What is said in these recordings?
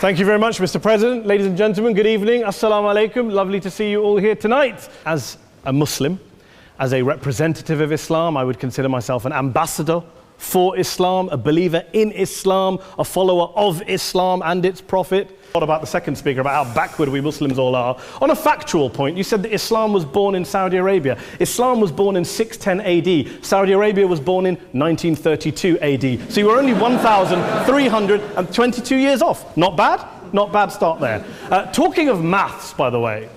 Thank you very much, Mr. President. Ladies and gentlemen, good evening. Assalamu alaikum. Lovely to see you all here tonight. As a Muslim, as a representative of Islam, I would consider myself an ambassador for Islam, a believer in Islam, a follower of Islam and its prophet. What about the second speaker, about how backward we Muslims all are? On a factual point, you said that Islam was born in Saudi Arabia. Islam was born in 610 AD. Saudi Arabia was born in 1932 AD. So you were only 1,322 years off. Not bad? Not bad start there. Talking of maths, by the way,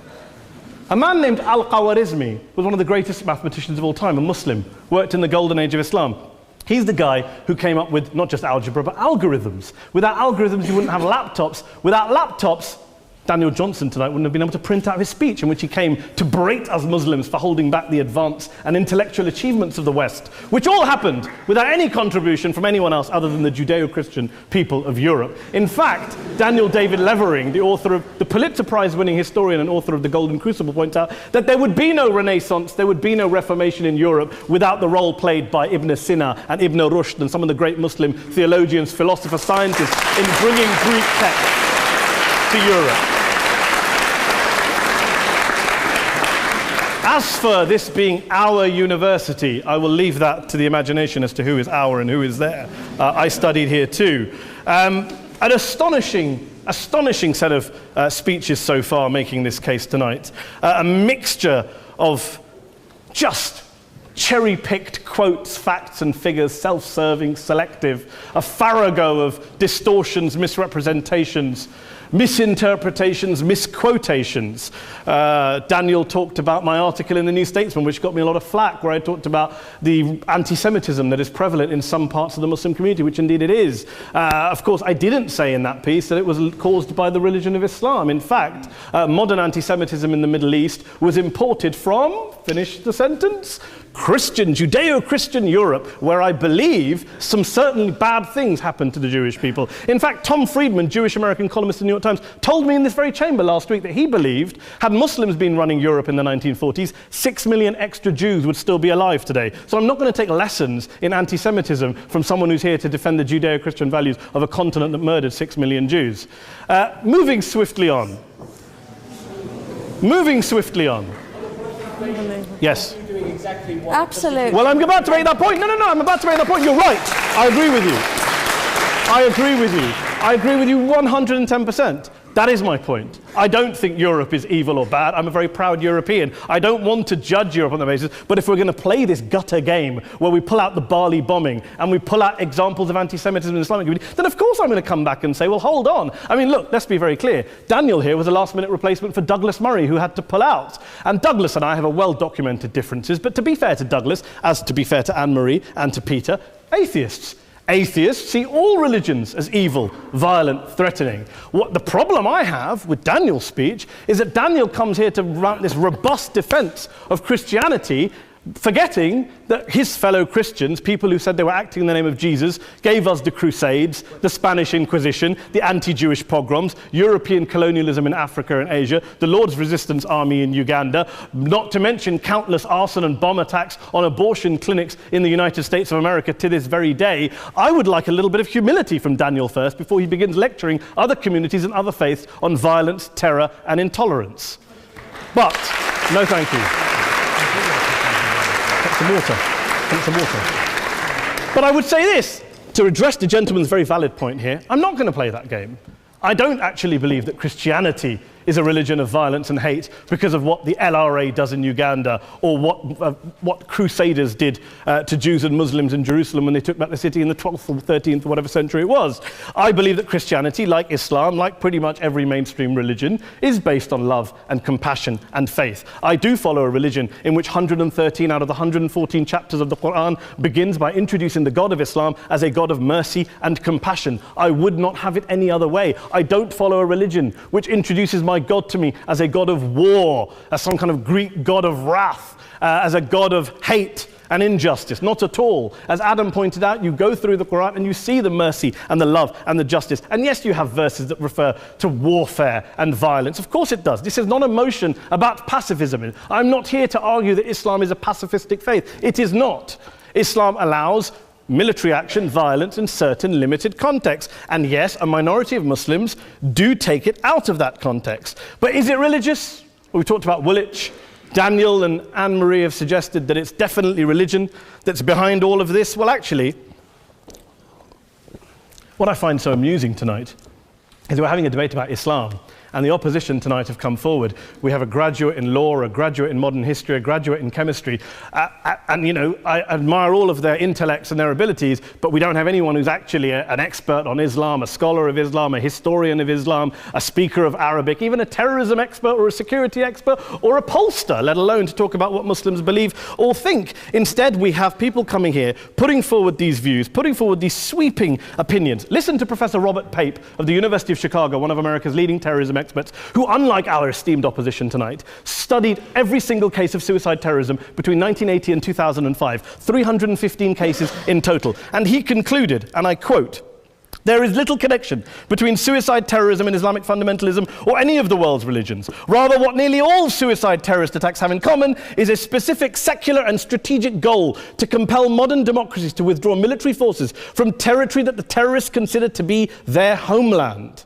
a man named Al-Khawarizmi was one of the greatest mathematicians of all time, a Muslim, worked in the golden age of Islam. He's the guy who came up with not just algebra, but algorithms. Without algorithms, you wouldn't have laptops. Without laptops, Daniel Johnson tonight wouldn't have been able to print out his speech in which he came to berate us Muslims for holding back the advance and intellectual achievements of the West, which all happened without any contribution from anyone else other than the Judeo-Christian people of Europe. In fact, Daniel David Levering, the author of the Pulitzer Prize-winning historian and author of The Golden Crucible, points out that there would be no Renaissance, there would be no Reformation in Europe without the role played by Ibn Sina and Ibn Rushd and some of the great Muslim theologians, philosophers, scientists in bringing Greek texts to Europe. As for this being our university, I will leave that to the imagination as to who is our and who is there. I studied here too. An astonishing set of speeches so far making this case tonight. A mixture of just cherry-picked quotes, facts and figures, self-serving, selective, a farrago of distortions, misrepresentations, misinterpretations, misquotations. Daniel talked about my article in the New Statesman, which got me a lot of flack, where I talked about the anti-Semitism that is prevalent in some parts of the Muslim community, which indeed it is. Of course, I didn't say in that piece that it was caused by the religion of Islam. In fact, modern anti-Semitism in the Middle East was imported from, finish the sentence, Christian, Judeo-Christian Europe, where I believe some certainly bad things happened to the Jewish people. In fact, Tom Friedman, Jewish-American columnist in the New York Times, told me in this very chamber last week that he believed, had Muslims been running Europe in the 1940s, 6 million extra Jews would still be alive today. So I'm not going to take lessons in anti-Semitism from someone who's here to defend the Judeo-Christian values of a continent that murdered 6 million Jews. Moving swiftly on. Yes. Absolutely. Well, I'm about to make that point. No, I'm about to make that point. You're right. I agree with you 110%. That is my point. I don't think Europe is evil or bad. I'm a very proud European. I don't want to judge Europe on that basis, but if we're going to play this gutter game where we pull out the Bali bombing and we pull out examples of anti-Semitism in the Islamic community, then of course I'm going to come back and say, well, hold on. I mean, look, let's be very clear. Daniel here was a last-minute replacement for Douglas Murray, who had to pull out. And Douglas and I have a well-documented differences, but to be fair to Douglas, as to be fair to Anne-Marie and to Peter, atheists. Atheists see all religions as evil, violent, threatening. What the problem I have with Daniel's speech is that Daniel comes here to run this robust defense of Christianity, forgetting that his fellow Christians, people who said they were acting in the name of Jesus, gave us the Crusades, the Spanish Inquisition, the anti-Jewish pogroms, European colonialism in Africa and Asia, the Lord's Resistance Army in Uganda, not to mention countless arson and bomb attacks on abortion clinics in the United States of America to this very day. I would like a little bit of humility from Daniel first before he begins lecturing other communities and other faiths on violence, terror, and intolerance. But, no thank you. Some water. But I would say this, to address the gentleman's very valid point here, I'm not going to play that game. I don't actually believe that Christianity is a religion of violence and hate because of what the LRA does in Uganda or what Crusaders did to Jews and Muslims in Jerusalem when they took back the city in the 12th or 13th or whatever century it was. I believe that Christianity, like Islam, like pretty much every mainstream religion, is based on love and compassion and faith. I do follow a religion in which 113 out of the 114 chapters of the Quran begins by introducing the God of Islam as a God of mercy and compassion. I would not have it any other way. I don't follow a religion which introduces my God to me as a God of war, as some kind of Greek God of wrath, as a God of hate and injustice. Not at all. As Adam pointed out, you go through the Quran and you see the mercy and the love and the justice. And yes, you have verses that refer to warfare and violence. Of course it does. This is not a motion about pacifism. I'm not here to argue that Islam is a pacifistic faith. It is not. Islam allows military action, violence in certain limited contexts. And yes, a minority of Muslims do take it out of that context. But is it religious? We talked about Woolwich. Daniel and Anne-Marie have suggested that it's definitely religion that's behind all of this. Well, actually, what I find so amusing tonight is we're having a debate about Islam, and the opposition tonight have come forward. We have a graduate in law, a graduate in modern history, a graduate in chemistry, and you know, I admire all of their intellects and their abilities, but we don't have anyone who's actually an expert on Islam, a scholar of Islam, a historian of Islam, a speaker of Arabic, even a terrorism expert or a security expert or a pollster, let alone to talk about what Muslims believe or think. Instead, we have people coming here, putting forward these views, putting forward these sweeping opinions. Listen to Professor Robert Pape of the University of Chicago, one of America's leading terrorism experts, who, unlike our esteemed opposition tonight, studied every single case of suicide terrorism between 1980 and 2005, 315 cases in total. And he concluded, and I quote, "There is little connection between suicide terrorism and Islamic fundamentalism or any of the world's religions. Rather, what nearly all suicide terrorist attacks have in common is a specific secular and strategic goal to compel modern democracies to withdraw military forces from territory that the terrorists consider to be their homeland."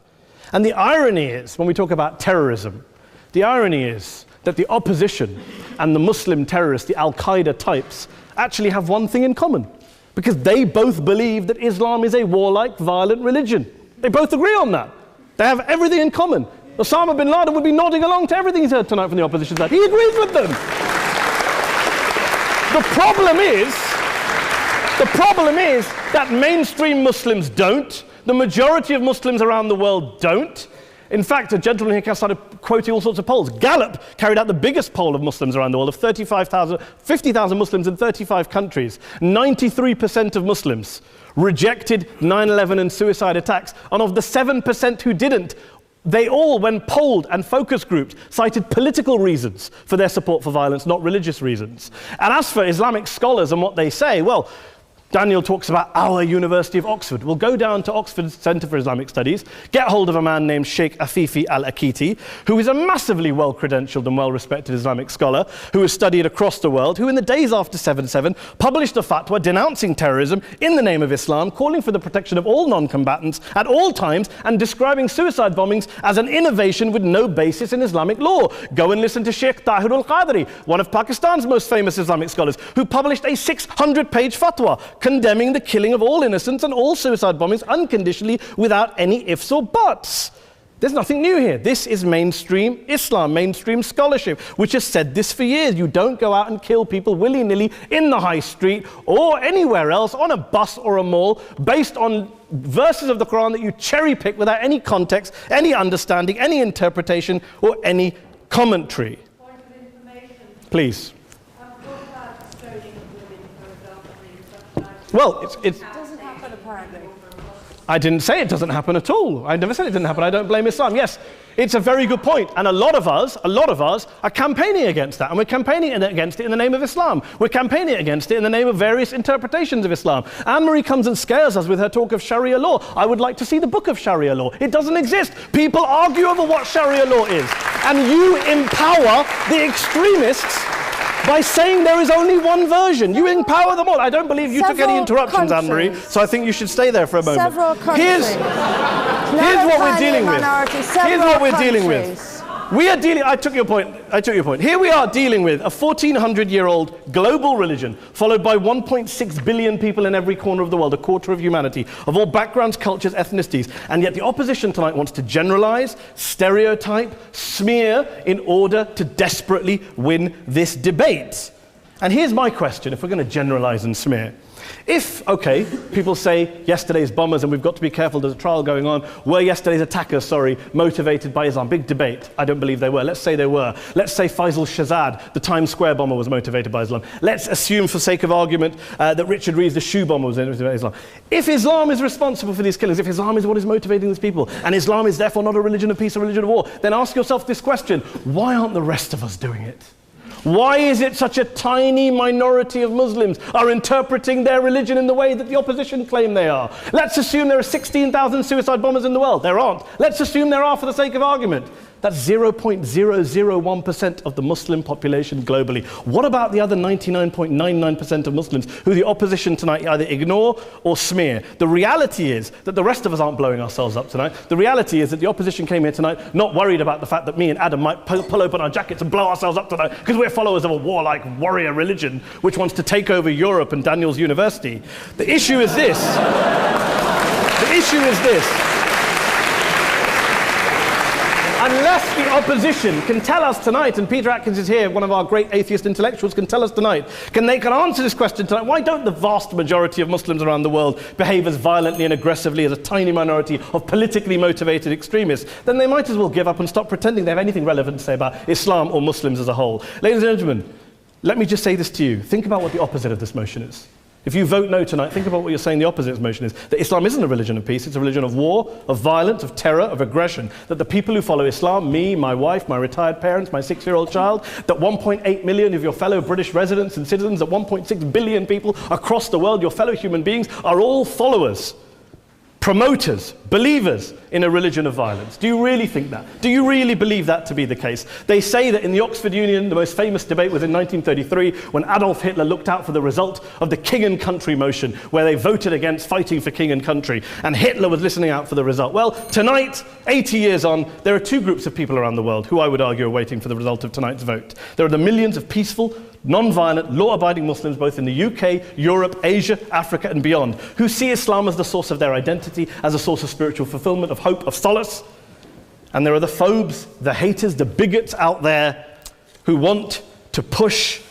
And the irony is, when we talk about terrorism, the irony is that the opposition and the Muslim terrorists, the Al-Qaeda types, actually have one thing in common, because they both believe that Islam is a warlike, violent religion. They both agree on that. They have everything in common. Osama bin Laden would be nodding along to everything he's heard tonight from the opposition side. He agrees with them. The problem is that mainstream Muslims don't. The majority of Muslims around the world don't. In fact, a gentleman here started quoting all sorts of polls. Gallup carried out the biggest poll of Muslims around the world, of 50,000 Muslims in 35 countries. 93% of Muslims rejected 9/11 and suicide attacks. And of the 7% who didn't, they all, when polled and focus grouped, cited political reasons for their support for violence, not religious reasons. And as for Islamic scholars and what they say, well, Daniel talks about our University of Oxford. We'll go down to Oxford Centre for Islamic Studies, get hold of a man named Sheikh Afifi al-Akiti, who is a massively well-credentialed and well-respected Islamic scholar who has studied across the world, who in the days after 7/7 published a fatwa denouncing terrorism in the name of Islam, calling for the protection of all non-combatants at all times, and describing suicide bombings as an innovation with no basis in Islamic law. Go and listen to Sheikh Tahir al-Qadri, one of Pakistan's most famous Islamic scholars, who published a 600-page fatwa condemning the killing of all innocents and all suicide bombings unconditionally without any ifs or buts. There's nothing new here. This is mainstream Islam, mainstream scholarship, which has said this for years. You don't go out and kill people willy-nilly in the high street or anywhere else, on a bus or a mall, based on verses of the Quran that you cherry-pick without any context, any understanding, any interpretation, or any commentary. Point of information. Please. Well, it doesn't happen apparently. I didn't say it doesn't happen at all. I never said it didn't happen. I don't blame Islam. Yes, it's a very good point. And a lot of us are campaigning against that. And we're campaigning against it in the name of Islam. We're campaigning against it in the name of various interpretations of Islam. Anne-Marie comes and scares us with her talk of Sharia law. I would like to see the book of Sharia law. It doesn't exist. People argue over what Sharia law is. And you empower the extremists by saying there is only one version. You empower them all. I don't believe you took any interruptions, Anne-Marie, so I think you should stay there for a moment. Several countries. Here's what we're dealing with. Here's what we're dealing with. I took your point. Here we are dealing with a 1,400-year-old global religion, followed by 1.6 billion people in every corner of the world, a quarter of humanity, of all backgrounds, cultures, ethnicities. And yet the opposition tonight wants to generalize, stereotype, smear in order to desperately win this debate. And here's my question, if we're going to generalize and smear. If, okay, people say yesterday's bombers, and we've got to be careful, there's a trial going on, were yesterday's attackers, motivated by Islam? Big debate. I don't believe they were. Let's say they were. Let's say Faisal Shahzad, the Times Square bomber, was motivated by Islam. Let's assume, for sake of argument, that Richard Reeves, the shoe bomber, was motivated by Islam. If Islam is responsible for these killings, if Islam is what is motivating these people, and Islam is therefore not a religion of peace, a religion of war, then ask yourself this question: why aren't the rest of us doing it? Why is it such a tiny minority of Muslims are interpreting their religion in the way that the opposition claim they are? Let's assume there are 16,000 suicide bombers in the world. There aren't. Let's assume there are for the sake of argument. That's 0.001% of the Muslim population globally. What about the other 99.99% of Muslims who the opposition tonight either ignore or smear? The reality is that the rest of us aren't blowing ourselves up tonight. The reality is that the opposition came here tonight not worried about the fact that me and Adam might pull open our jackets and blow ourselves up tonight because we're followers of a warlike warrior religion which wants to take over Europe and Daniel's university. The issue is this. The issue is this. Unless the opposition can tell us tonight, and Peter Atkins is here, one of our great atheist intellectuals, can tell us tonight, can answer this question tonight, why don't the vast majority of Muslims around the world behave as violently and aggressively as a tiny minority of politically motivated extremists? Then they might as well give up and stop pretending they have anything relevant to say about Islam or Muslims as a whole. Ladies and gentlemen, let me just say this to you. Think about what the opposite of this motion is. If you vote no tonight, think about what you're saying the opposite of this motion is. That Islam isn't a religion of peace, it's a religion of war, of violence, of terror, of aggression. That the people who follow Islam, me, my wife, my retired parents, my 6-year-old child, that 1.8 million of your fellow British residents and citizens, that 1.6 billion people across the world, your fellow human beings, are all followers, promoters, believers in a religion of violence. Do you really think that? Do you really believe that to be the case? They say that in the Oxford Union, the most famous debate was in 1933 when Adolf Hitler looked out for the result of the King and Country motion, where they voted against fighting for King and Country, and Hitler was listening out for the result. Well, tonight, 80 years on, there are two groups of people around the world who I would argue are waiting for the result of tonight's vote. There are the millions of peaceful, non-violent, law-abiding Muslims both in the UK, Europe, Asia, Africa and beyond, who see Islam as the source of their identity, as a source of spiritual fulfillment, of hope, of solace. And there are the phobes, the haters, the bigots out there who want to push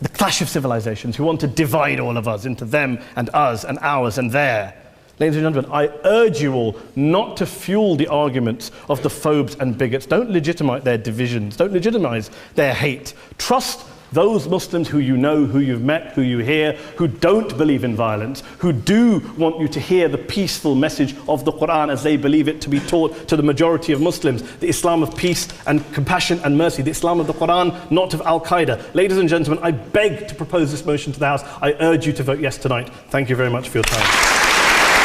the clash of civilizations, who want to divide all of us into them and us and ours and their. Ladies and gentlemen, I urge you all not to fuel the arguments of the phobes and bigots. Don't legitimize their divisions. Don't legitimize their hate. Trust those Muslims who you know, who you've met, who you hear, who don't believe in violence, who do want you to hear the peaceful message of the Quran as they believe it to be taught to the majority of Muslims, the Islam of peace and compassion and mercy, the Islam of the Quran, not of Al-Qaeda. Ladies and gentlemen, I beg to propose this motion to the House. I urge you to vote yes tonight. Thank you very much for your time.